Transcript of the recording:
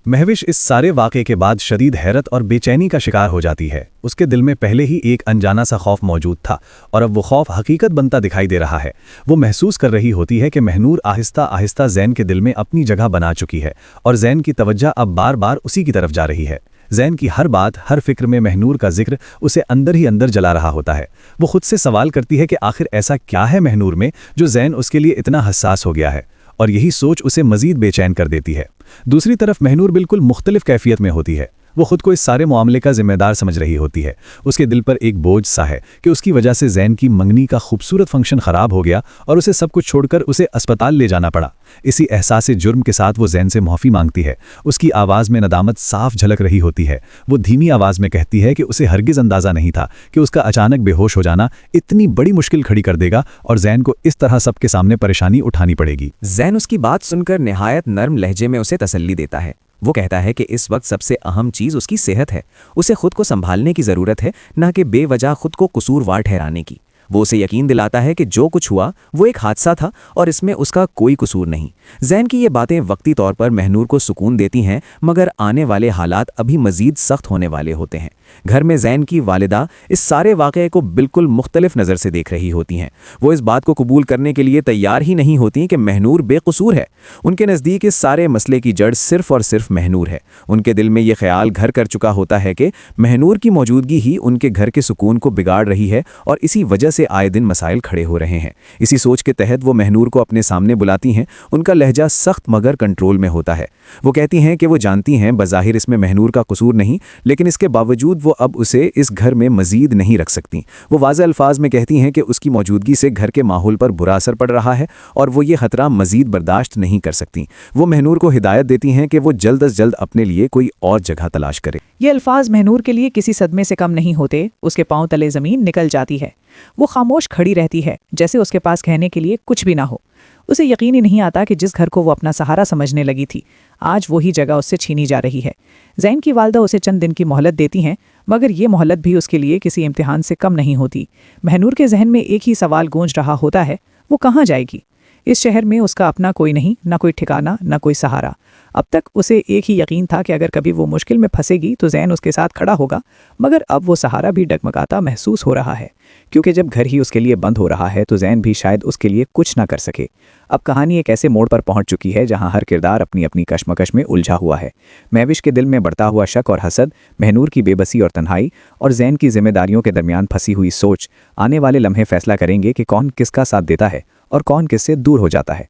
महविश इस सारे वाक़े के बाद शदीद हैरत और बेचैनी का शिकार हो जाती है। उसके दिल में पहले ही एक अनजाना सा खौफ मौजूद था और अब वो खौफ हकीकत बनता दिखाई दे रहा है। वो महसूस कर रही होती है कि महनूर आहिस्ता आहिस्ता ज़ैन के दिल में अपनी जगह बना चुकी है और ज़ैन की तवज्जो अब बार बार उसी की तरफ जा रही है। ज़ैन की हर बात, हर फिक्र में महनूर का जिक्र उसे अंदर ही अंदर जला रहा होता है। वो खुद से सवाल करती है कि आखिर ऐसा क्या है महनूर में जो ज़ैन उसके लिए इतना हसास हो गया है, और यही सोच उसे मज़ीद बेचैन कर देती है। दूसरी तरफ महनूर बिल्कुल मुख्तलिफ कैफियत में होती है। वो खुद को इस सारे मामले का जिम्मेदार समझ रही होती है। उसके दिल पर एक बोझ सा है कि उसकी वजह से ज़ैन की मंगनी का खूबसूरत फंक्शन ख़राब हो गया और उसे सब कुछ छोड़कर उसे अस्पताल ले जाना पड़ा। इसी एहसास जुर्म के साथ वो ज़ैन से माफ़ी मांगती है। उसकी आवाज़ में नदामत साफ झलक रही होती है। वो धीमी आवाज़ में कहती है कि उसे हरगिज़ अंदाज़ा नहीं था कि उसका अचानक बेहोश हो जाना इतनी बड़ी मुश्किल खड़ी कर देगा और ज़ैन को इस तरह सबके सामने परेशानी उठानी पड़ेगी। ज़ैन उसकी बात सुनकर निहायत नर्म लहजे में उसे तसल्ली देता है। वो कहता है कि इस वक्त सबसे अहम चीज़ उसकी सेहत है। उसे खुद को संभालने की ज़रूरत है, न कि बेवजह खुद को कसूरवार ठहराने की। वो उसे यकीन दिलाता है कि जो कुछ हुआ वो एक हादसा था और इसमें उसका कोई कसूर नहीं। ज़ैन की ये बातें वक्ती तौर पर महनूर को सुकून देती हैं, मगर आने वाले हालात अभी मज़ीद सख्त होने वाले होते हैं। घर में ज़ैन की वालिदा इस सारे वाक़े को बिल्कुल मुख्तलिफ नज़र से देख रही होती हैं। वो इस बात को कबूल करने के लिए तैयार ही नहीं होती कि महनूर बेकसूर है। उनके नज़दीक इस सारे मसले की जड़ सिर्फ़ और सिर्फ महनूर है। उनके दिल में ये ख्याल घर कर चुका होता है कि महनूर की मौजूदगी ही उनके घर के सुकून को बिगाड़ रही है और इसी वजह से आए दिन मसाइल खड़े हो रहे हैं। इसी सोच के तहत वो महनूर को अपने सामने बुलाती हैं। उनका लहजा सख्त मगर कंट्रोल में होता है। वो कहती हैं कि वो जानती हैं बज़ाहिर इसमें महनूर का कसूर नहीं, लेकिन इसके बावजूद वो अब उसे इस घर में मज़ीद नहीं रख सकती। वो वाज़ेह अल्फाज में कहती हैं कि उसकी मौजूदगी से घर के माहौल पर बुरा असर पड़ रहा है और वो ये ख़तरा मज़ीद बर्दाश्त नहीं कर सकती। वो महनूर को हिदायत देती हैं कि वो जल्द अज जल्द अपने लिए कोई और जगह तलाश करे। ये अल्फाज महनूर के लिए किसी सदमे से कम नहीं होते। उसके पांव तले ज़मीन निकल जाती है। वो खामोश खड़ी रहती है, जैसे उसके पास कहने के लिए कुछ भी ना हो। उसे यकीन ही नहीं आता कि जिस घर को वो अपना सहारा समझने लगी थी, आज वही जगह उससे छीनी जा रही है। ज़ैन की वालदा उसे चंद दिन की मोहलत देती हैं, मगर ये मोहलत भी उसके लिए किसी इम्तिहान से कम नहीं होती। महनूर के जहन में एक ही सवाल गूंज रहा होता है, वो कहाँ जाएगी? इस शहर में उसका अपना कोई नहीं, ना कोई ठिकाना, ना कोई सहारा। अब तक उसे एक ही यकीन था कि अगर कभी वो मुश्किल में फंसेगी तो ज़ैन उसके साथ खड़ा होगा, मगर अब वो सहारा भी डगमगाता महसूस हो रहा है, क्योंकि जब घर ही उसके लिए बंद हो रहा है तो ज़ैन भी शायद उसके लिए कुछ ना कर सके। अब कहानी एक ऐसे मोड़ पर पहुंच चुकी है जहां हर किरदार अपनी अपनी कशमकश में उलझा हुआ है। महविश के दिल में बढ़ता हुआ शक और हसद, महनूर की बेबसी और तन्हाई, और ज़ैन की जिम्मेदारियों के दरमियान फंसी हुई सोच। आने वाले लम्हे फैसला करेंगे कि कौन किसका साथ देता है और कौन किससे दूर हो जाता है।